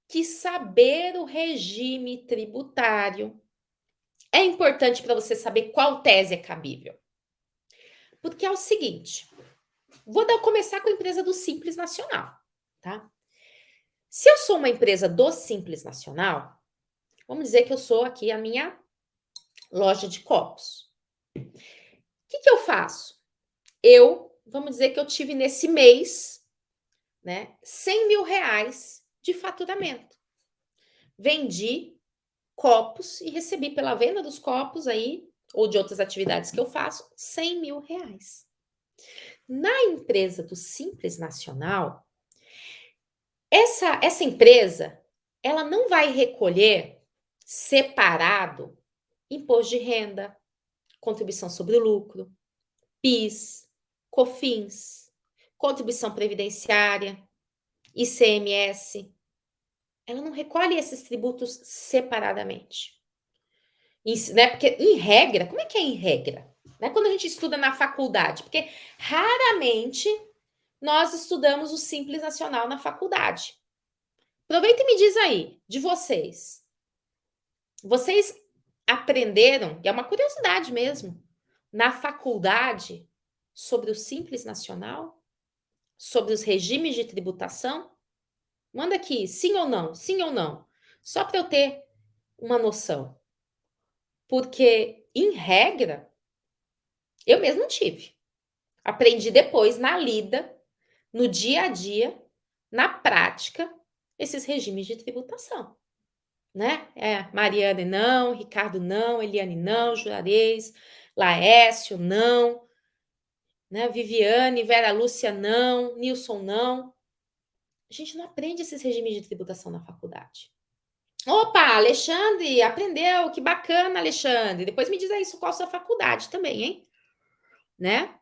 que saber o regime tributário é importante para você saber qual tese é cabível? Porque é o seguinte, começar com a empresa do Simples Nacional, tá? Se eu sou uma empresa do Simples Nacional, vamos dizer que eu sou aqui a minha loja de copos. O que eu faço? Vamos dizer que eu tive nesse mês, né, 100 mil reais de faturamento. Vendi copos e recebi pela venda dos copos aí, ou de outras atividades que eu faço, 100 mil reais. Na empresa do Simples Nacional, essa empresa, ela não vai recolher separado imposto de renda, contribuição sobre o lucro, PIS, COFINS, contribuição previdenciária, ICMS. Ela não recolhe esses tributos separadamente. Né? Porque, em regra, como é que é em regra? Né? Quando a gente estuda na faculdade, porque raramente nós estudamos o Simples Nacional na faculdade. Aproveita e me diz aí, de vocês. Vocês aprenderam, e é uma curiosidade mesmo, na faculdade sobre o Simples Nacional? Sobre os regimes de tributação? Manda aqui, sim ou não? Sim ou não? Só para eu ter uma noção. Porque, em regra, eu mesmo não tive. Aprendi depois, na lida, no dia a dia, na prática, esses regimes de tributação. Né? Mariane não, Ricardo não, Eliane não, Juarez, Laércio não, né? Viviane, Vera Lúcia não, Nilson não. A gente não aprende esses regimes de tributação na faculdade. Opa, Alexandre, aprendeu, que bacana, Alexandre. Depois me diz aí qual a sua faculdade também, hein? Né?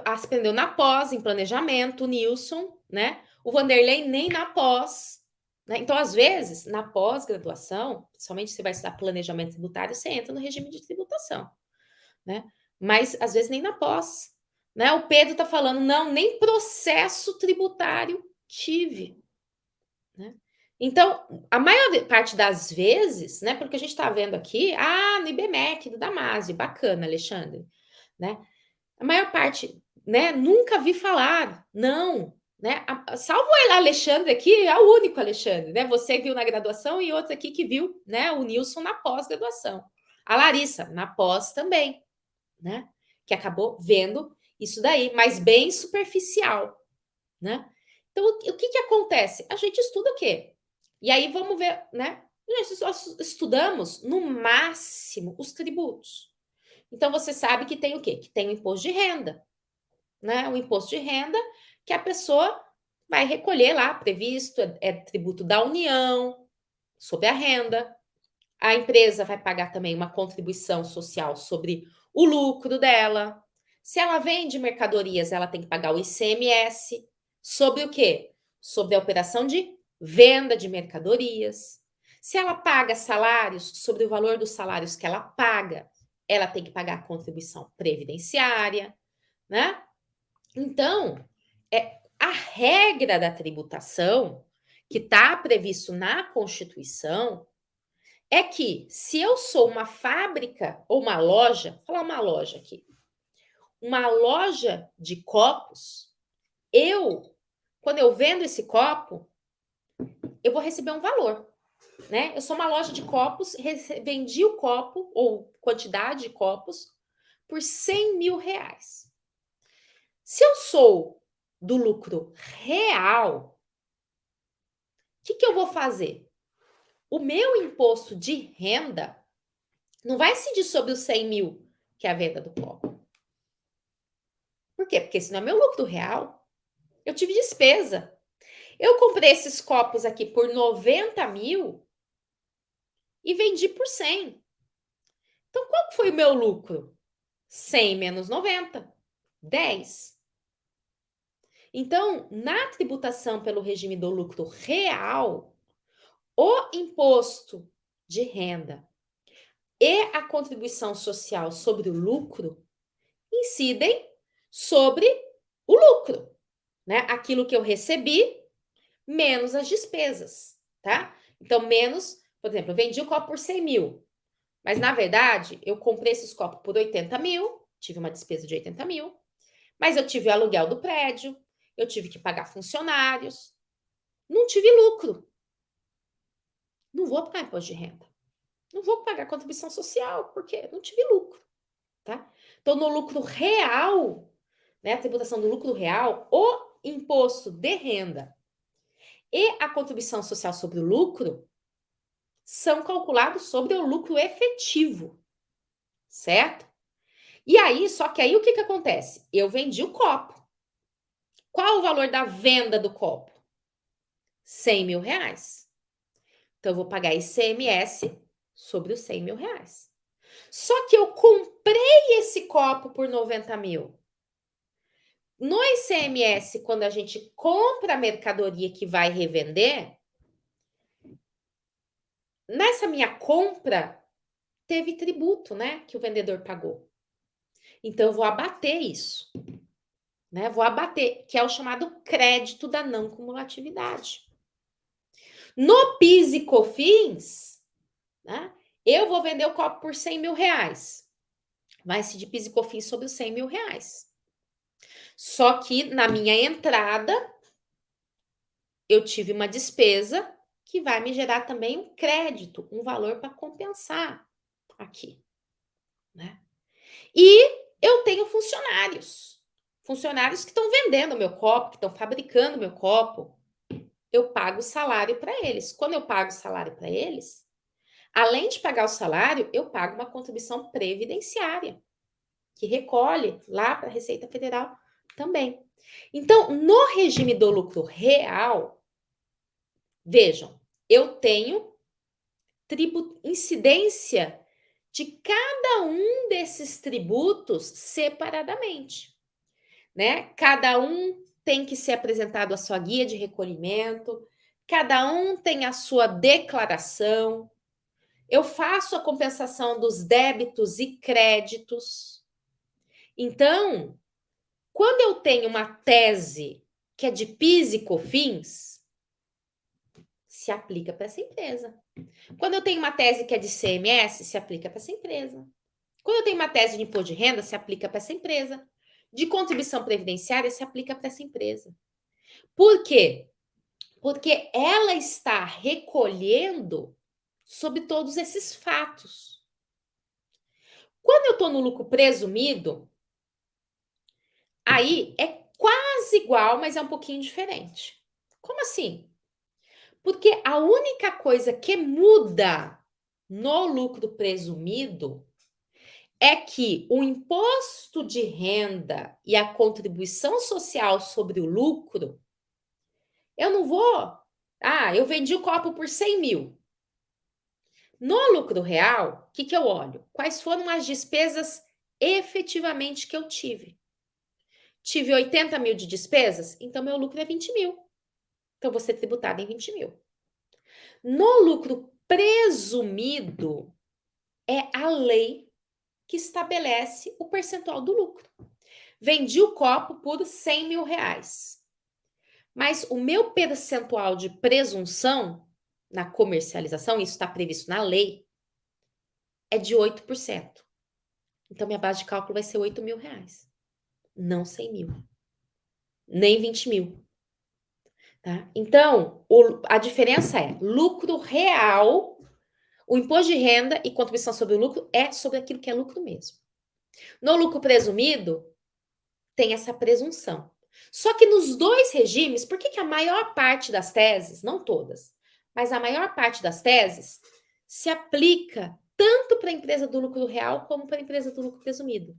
Aprendeu na pós, em planejamento, o Nilson, né? O Vanderlei nem na pós. Né? Então, às vezes, na pós-graduação, principalmente se você vai estudar planejamento tributário, você entra no regime de tributação. Né? Mas, às vezes, nem na pós. Né? O Pedro está falando, não, nem processo tributário tive. Né? Então, a maior parte das vezes, né, porque a gente está vendo aqui, no IBMEC, do Damásio, bacana, Alexandre, né? A maior parte, né, nunca vi falar, não, né? Salvo o Alexandre aqui, é o único Alexandre, né? Você viu na graduação e outro aqui que viu, né, o Nilson na pós-graduação. A Larissa, na pós também, né? Que acabou vendo isso daí, mas bem superficial, né? Então, o que acontece? A gente estuda o quê? E aí vamos ver, né? Nós estudamos, no máximo, os tributos. Então, você sabe que tem o quê? Que tem o imposto de renda, né? O imposto de renda que a pessoa vai recolher lá, previsto, é tributo da União sobre a renda. A empresa vai pagar também uma contribuição social sobre o lucro dela. Se ela vende mercadorias, ela tem que pagar o ICMS. Sobre o quê? Sobre a operação de venda de mercadorias. Se ela paga salários, sobre o valor dos salários que ela paga, ela tem que pagar a contribuição previdenciária, né? Então, a regra da tributação, que está previsto na Constituição, é que se eu sou uma fábrica ou uma loja, vou falar uma loja aqui, uma loja de copos, quando eu vendo esse copo, eu vou receber um valor, né? Eu sou uma loja de copos, vendi o copo ou quantidade de copos por 100 mil reais. Se eu sou do lucro real, o que eu vou fazer? O meu imposto de renda não vai incidir sobre os 100 mil, que é a venda do copo. Por quê? Porque esse não é meu lucro real. Eu tive despesa. Eu comprei esses copos aqui por 90 mil e vendi por 100. Então, qual foi o meu lucro? 100 menos 90, 10. Então, na tributação pelo regime do lucro real, o imposto de renda e a contribuição social sobre o lucro incidem sobre o lucro, né? Aquilo que eu recebi menos as despesas, tá? Então, menos, por exemplo, eu vendi o copo por 100 mil, mas na verdade eu comprei esses copos por 80 mil, tive uma despesa de 80 mil, mas eu tive o aluguel do prédio, eu tive que pagar funcionários, não tive lucro. Não vou pagar imposto de renda. Não vou pagar contribuição social, porque não tive lucro, tá? Então, no lucro real, né, a tributação do lucro real, o imposto de renda e a contribuição social sobre o lucro são calculados sobre o lucro efetivo, certo? E aí, só que aí o que que acontece? Eu vendi o copo. Qual o valor da venda do copo? 100 mil reais. Então, eu vou pagar ICMS sobre os 100 mil reais. Só que eu comprei esse copo por 90 mil. No ICMS, quando a gente compra a mercadoria que vai revender, nessa minha compra, teve tributo, né? Que o vendedor pagou. Então, eu vou abater isso, né? Vou abater, que é o chamado crédito da não cumulatividade. No PIS e COFINS, né? Eu vou vender o copo por 100 mil reais. Vai se de PIS e COFINS sobre os 100 mil reais. Só que na minha entrada, eu tive uma despesa que vai me gerar também um crédito, um valor para compensar aqui, né? E eu tenho funcionários, funcionários que estão vendendo o meu copo, que estão fabricando o meu copo. Eu pago salário para eles. Quando eu pago salário para eles, além de pagar o salário, eu pago uma contribuição previdenciária, que recolhe lá para a Receita Federal também. Então, no regime do lucro real, vejam, eu tenho incidência de cada um desses tributos separadamente, né? Cada um tem que ser apresentado a sua guia de recolhimento, cada um tem a sua declaração. Eu faço a compensação dos débitos e créditos. Então, quando eu tenho uma tese que é de PIS e COFINS, se aplica para essa empresa. Quando eu tenho uma tese que é de CMS, se aplica para essa empresa. Quando eu tenho uma tese de imposto de renda, se aplica para essa empresa. De contribuição previdenciária, se aplica para essa empresa. Por quê? Porque ela está recolhendo sobre todos esses fatos. Quando eu estou no lucro presumido, aí é quase igual, mas é um pouquinho diferente. Como assim? Porque a única coisa que muda no lucro presumido é que o imposto de renda e a contribuição social sobre o lucro, eu não vou. Ah, eu vendi o copo por 100 mil. No lucro real, o que eu olho? Quais foram as despesas efetivamente que eu tive? Tive 80 mil de despesas, então meu lucro é 20 mil. Então, vou ser tributado em 20 mil. No lucro presumido, é a lei que estabelece o percentual do lucro. Vendi o copo por 100 mil reais. Mas o meu percentual de presunção na comercialização, isso está previsto na lei, é de 8%. Então, minha base de cálculo vai ser 8 mil reais. Não 100 mil. Nem 20 mil. Tá? Então, a diferença é lucro real, o imposto de renda e contribuição sobre o lucro é sobre aquilo que é lucro mesmo. No lucro presumido, tem essa presunção. Só que nos dois regimes, por que a maior parte das teses, não todas, mas a maior parte das teses se aplica tanto para a empresa do lucro real como para a empresa do lucro presumido?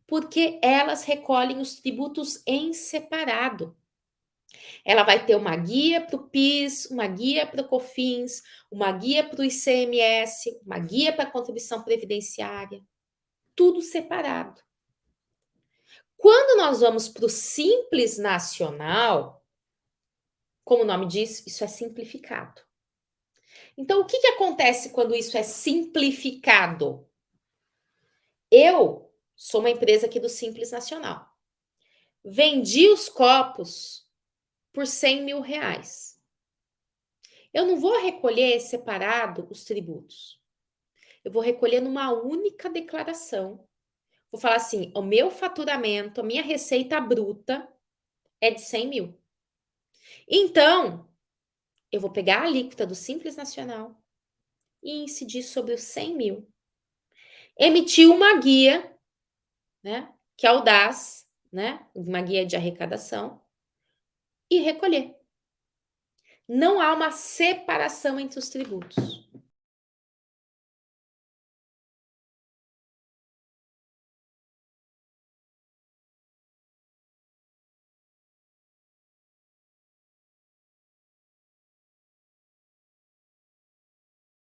Porque elas recolhem os tributos em separado. Ela vai ter uma guia para o PIS, uma guia para o COFINS, uma guia para o ICMS, uma guia para a contribuição previdenciária, tudo separado. Quando nós vamos para o Simples Nacional, como o nome diz, isso é simplificado. Então, o que acontece quando isso é simplificado? Eu sou uma empresa aqui do Simples Nacional. Vendi os copos por R$ 100.000. Eu não vou recolher separado os tributos. Eu vou recolher numa única declaração. Vou falar assim: o meu faturamento, a minha receita bruta é de 100 mil. Então, eu vou pegar a alíquota do Simples Nacional e incidir sobre os 100 mil. Emitir uma guia, né? Que é o DAS, né? Uma guia de arrecadação e recolher. Não há uma separação entre os tributos.